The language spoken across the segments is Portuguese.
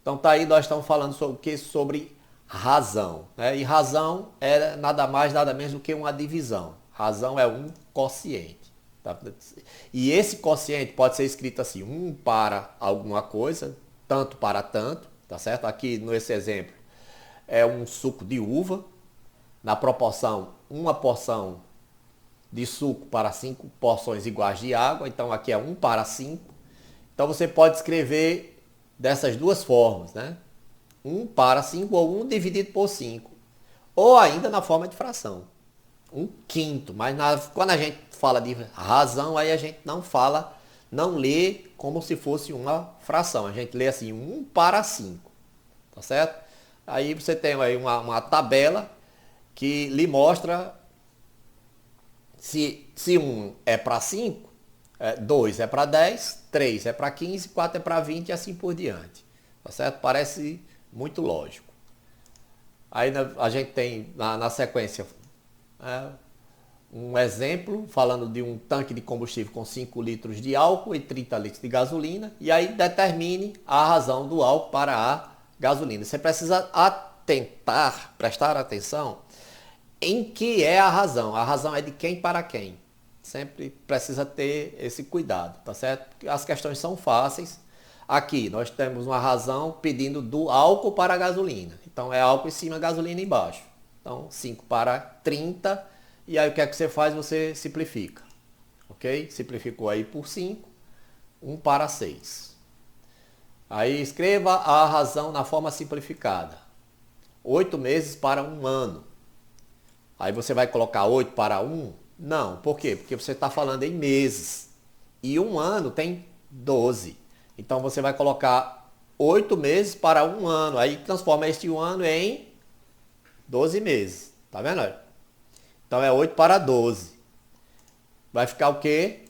Então tá aí, nós estamos falando sobre o que? Sobre razão, né? E razão é nada mais, nada menos do que uma divisão. Razão é um quociente. Tá? E esse quociente pode ser escrito assim, um para alguma coisa, tanto para tanto, tá certo? Aqui nesse exemplo é um suco de uva, na proporção, uma porção de suco para 5 porções iguais de água, então aqui é 1 para 5. Então você pode escrever dessas duas formas, né? 1 para 5 ou 1 dividido por 5. Ou ainda na forma de fração. 1/5. Mas quando a gente fala de razão, aí a gente não fala, não lê como se fosse uma fração. A gente lê assim, 1 para 5. Tá certo? Aí você tem aí uma tabela que lhe mostra se 1 é para 5, 2 é para 10, 3 é para 15, 4 é para 20 e assim por diante. Tá certo? Parece muito lógico. Aí a gente tem na sequência um exemplo falando de um tanque de combustível com 5 litros de álcool e 30 litros de gasolina. E aí determine a razão do álcool para a gasolina. Você precisa prestar atenção em que é a razão. A razão é de quem para quem. Sempre precisa ter esse cuidado, tá certo? Porque as questões são fáceis. Aqui nós temos uma razão pedindo do álcool para a gasolina. Então é álcool em cima, gasolina embaixo. Então 5 para 30. E aí o que é que você faz? Você simplifica. Ok? Simplificou aí por 5. 1 para 6. Aí escreva a razão na forma simplificada. 8 meses para 1 ano. Aí você vai colocar 8 para 1? Não. Por quê? Porque você está falando em meses. E 1 ano tem 12. Então você vai colocar 8 meses para 1 ano. Aí transforma este 1 ano em 12 meses. Tá vendo? Então é 8 para 12. Vai ficar o quê?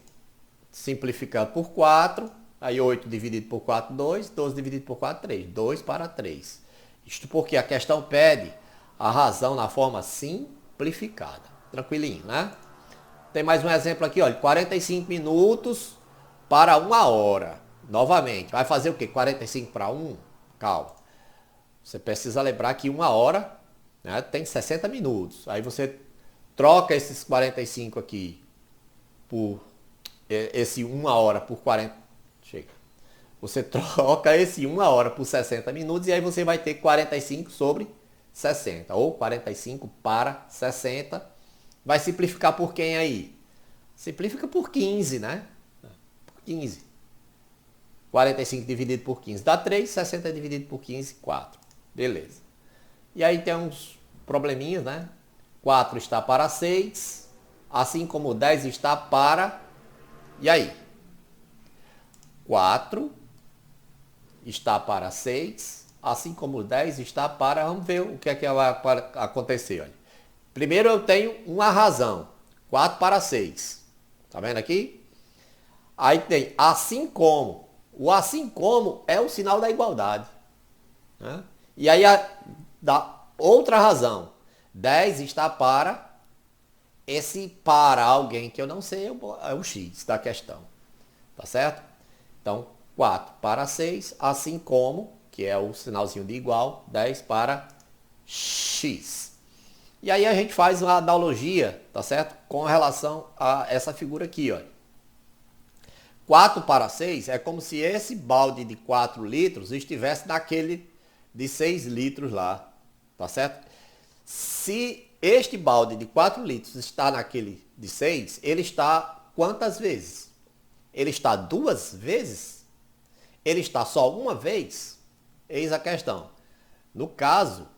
Simplificado por 4. Aí 8 dividido por 4, 2. 12 dividido por 4, 3. 2 para 3. Isto porque a questão pede a razão na forma simplificada. Tranquilinho, né? Tem mais um exemplo aqui, olha. 45 minutos para 1 hora. Novamente, vai fazer o quê? 45 para 1? Calma. Você precisa lembrar que 1 hora, né, tem 60 minutos. Aí você troca esses 45 aqui por esse 1 hora por 40. Chega. Você troca esse 1 hora por 60 minutos e aí você vai ter 45 sobre 60. Ou 45 para 60. Vai simplificar por quem aí? Simplifica por 15, né? Por 15. 45 dividido por 15 dá 3. 60 dividido por 15, 4. Beleza. E aí tem uns probleminhas, né? 4 está para 6. Assim como 10 está para... E aí? 4 está para 6, assim como 10 está para... Vamos ver o que é que vai acontecer. Olha. Primeiro eu tenho uma razão. 4 para 6. Tá vendo aqui? Aí tem assim como. O assim como é o sinal da igualdade. Né? E aí dá outra razão. 10 está para... Esse para alguém que eu não sei é o x da questão. Tá certo? Então, 4 para 6, assim como, que é o sinalzinho de igual, 10 para x. E aí a gente faz uma analogia, tá certo? Com relação a essa figura aqui, ó. 4 para 6 é como se esse balde de 4 litros estivesse naquele de 6 litros lá, tá certo? Se este balde de 4 litros está naquele de 6, ele está quantas vezes? Ele está 2 vezes? Ele está só uma vez? Eis a questão. No caso,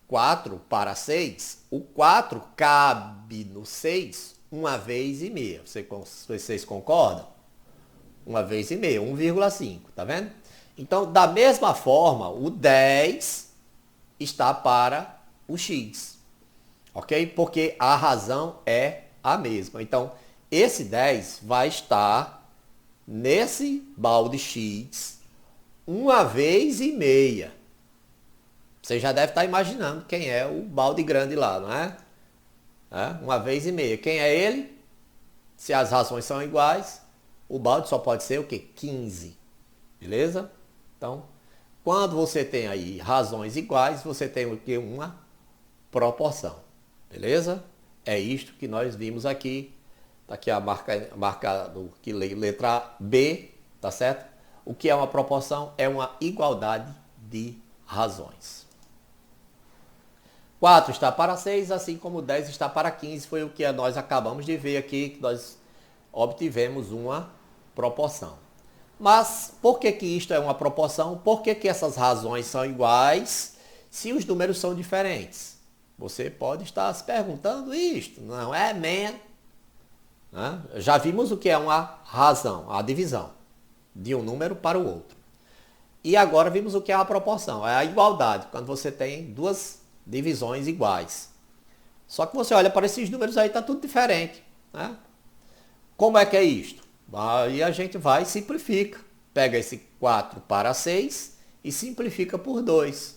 4 para 6, o 4 cabe no 6 uma vez e meia. Vocês concordam? Uma vez e meia, 1,5, tá vendo? Então, da mesma forma, o 10 está para o x. Ok? Porque a razão é a mesma. Então, esse 10 vai estar nesse balde x uma vez e meia. Você já deve estar imaginando quem é o balde grande lá, não é? Uma vez e meia. Quem é ele? Se as razões são iguais, o balde só pode ser o quê? 15. Beleza? Então, Quando você tem aí razões iguais, você tem o que? Uma proporção. Beleza? É isto que nós vimos aqui. Tá aqui a marca do que letra B, tá certo? O que é uma proporção? É uma igualdade de razões. 4 está para 6, assim como 10 está para 15. Foi o que nós acabamos de ver aqui, que nós obtivemos uma proporção. Mas por que isto é uma proporção? Por que essas razões são iguais se os números são diferentes? Você pode estar se perguntando isto. Não é, man? Né? Já vimos o que é uma razão, a divisão de um número para o outro. E agora vimos o que é a proporção. É a igualdade, quando você tem duas divisões iguais. Só que você olha para esses números aí, está tudo diferente. Né? Como é que é isto? Aí a gente vai e simplifica. Pega esse 4 para 6 e simplifica por 2.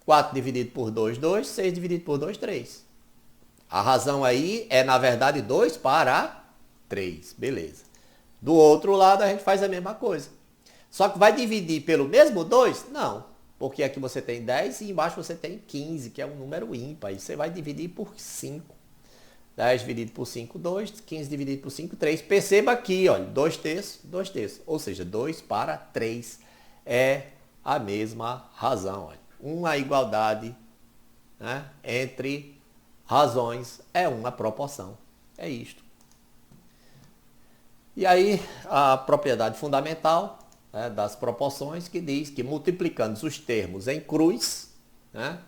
4 dividido por 2, 2. 6 dividido por 2, 3. A razão aí é, na verdade, 2 para 3. Beleza. Do outro lado, a gente faz a mesma coisa. Só que vai dividir pelo mesmo 2? Não. Porque aqui você tem 10 e embaixo você tem 15, que é um número ímpar. E você vai dividir por 5. 10 dividido por 5, 2. 15 dividido por 5, 3. Perceba aqui, olha, 2 terços, 2 terços. Ou seja, 2 para 3 é a mesma razão. Olha. Uma igualdade, né, entre razões é uma proporção. É isto. E aí, a propriedade fundamental, né, das proporções, que diz que multiplicando os termos em cruz, né,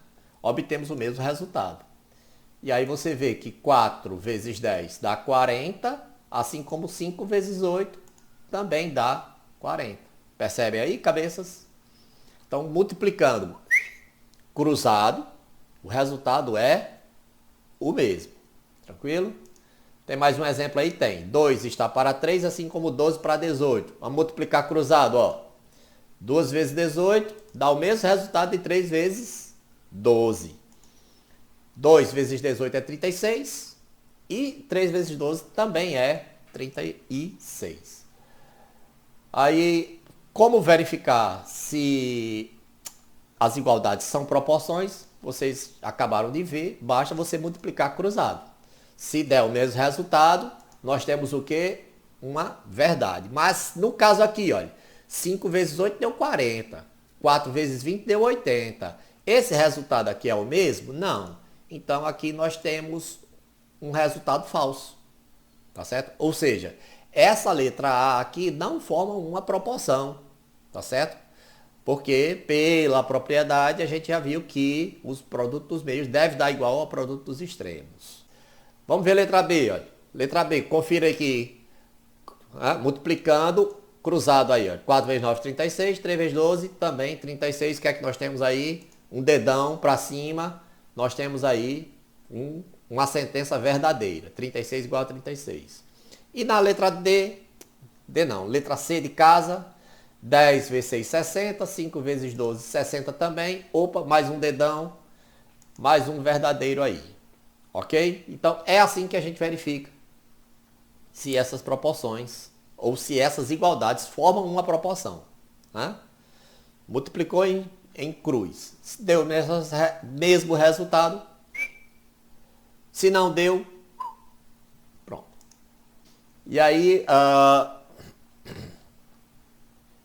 obtemos o mesmo resultado. E aí você vê que 4 vezes 10 dá 40, assim como 5 vezes 8 também dá 40. Percebe aí, cabeças? Então, multiplicando cruzado, o resultado é o mesmo. Tranquilo? Tem mais um exemplo aí? Tem. 2 está para 3, assim como 12 para 18. Vamos multiplicar cruzado, ó. 2 vezes 18 dá o mesmo resultado de 3 vezes 12. 2 vezes 18 é 36 e 3 vezes 12 também é 36. Aí, como verificar se as igualdades são proporções? Vocês acabaram de ver, basta você multiplicar cruzado. Se der o mesmo resultado, nós temos o quê? Uma verdade. Mas no caso aqui, olha, 5 vezes 8 deu 40, 4 vezes 20 deu 80. Esse resultado aqui é o mesmo? Não. Então, aqui nós temos um resultado falso, tá certo? Ou seja, essa letra A aqui não forma uma proporção, tá certo? Porque, pela propriedade, a gente já viu que os produtos dos meios devem dar igual ao produto dos extremos. Vamos ver a letra B, olha. Letra B, confira aqui, multiplicando, cruzado aí, ó. 4 vezes 9, 36, 3 vezes 12, também 36. O que é que nós temos aí? Um dedão para cima. Nós temos aí uma sentença verdadeira. 36 igual a 36. E na letra letra C de casa, 10 vezes 6, 60. 5 vezes 12, 60 também. Opa, mais um dedão, mais um verdadeiro aí. Ok? Então, é assim que a gente verifica se essas proporções ou se essas igualdades formam uma proporção. Né? Multiplicou em cruz. Se deu o mesmo resultado, se não deu, pronto. E aí,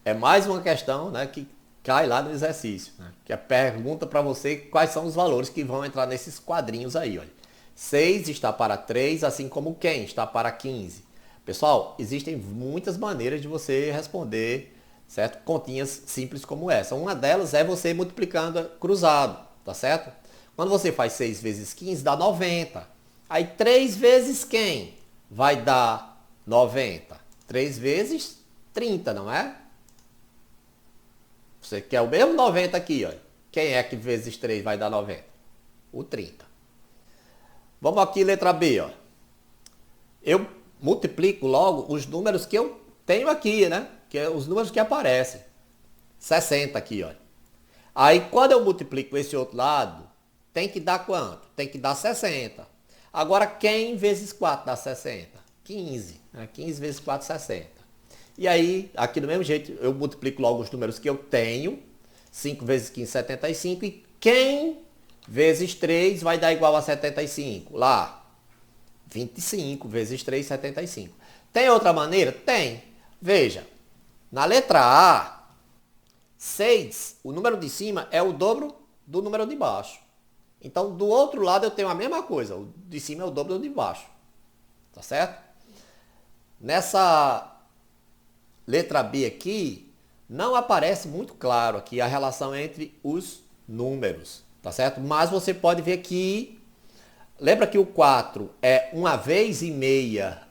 é mais uma questão, né, que cai lá no exercício, né, que é pergunta para você quais são os valores que vão entrar nesses quadrinhos aí. Olha. 6 está para 3, assim como quem está para 15. Pessoal, existem muitas maneiras de você responder, certo? Continhas simples como essa. Uma delas é você multiplicando cruzado, tá certo? Quando você faz 6 vezes 15, dá 90. Aí 3 vezes quem? Vai dar 90. 3 vezes 30, não é? Você quer o mesmo 90 aqui, ó. Quem é que vezes 3 vai dar 90? O 30. Vamos aqui, letra B, ó. Eu multiplico logo os números que eu tenho aqui, né? Que é os números que aparecem. 60 aqui, olha. Aí, quando eu multiplico esse outro lado, tem que dar quanto? Tem que dar 60. Agora, quem vezes 4 dá 60? 15. Né? 15 vezes 4, 60. E aí, aqui do mesmo jeito, eu multiplico logo os números que eu tenho. 5 vezes 15, 75. E quem vezes 3 vai dar igual a 75? Lá, 25 vezes 3, 75. Tem outra maneira? Tem. Veja, na letra A, 6, o número de cima é o dobro do número de baixo. Então, do outro lado eu tenho a mesma coisa. O de cima é o dobro do de baixo. Tá certo? Nessa letra B aqui, não aparece muito claro aqui a relação entre os números. Tá certo? Mas você pode ver que... Lembra que o 4 é uma vez e meia.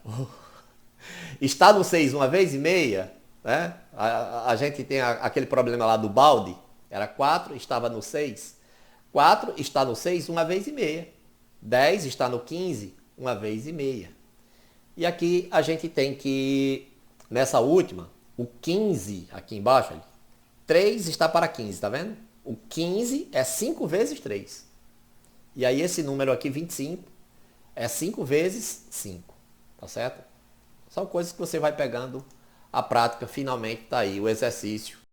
Está no 6 uma vez e meia, né? A gente tem aquele problema lá do balde. Era 4, estava no 6. 4 está no 6 uma vez e meia. 10 está no 15 uma vez e meia. E aqui a gente tem que, nessa última, o 15 aqui embaixo, 3 está para 15, tá vendo? O 15 é 5 vezes 3. E aí esse número aqui, 25, é 5 vezes 5, tá certo? São coisas que você vai pegando a prática, finalmente tá aí o exercício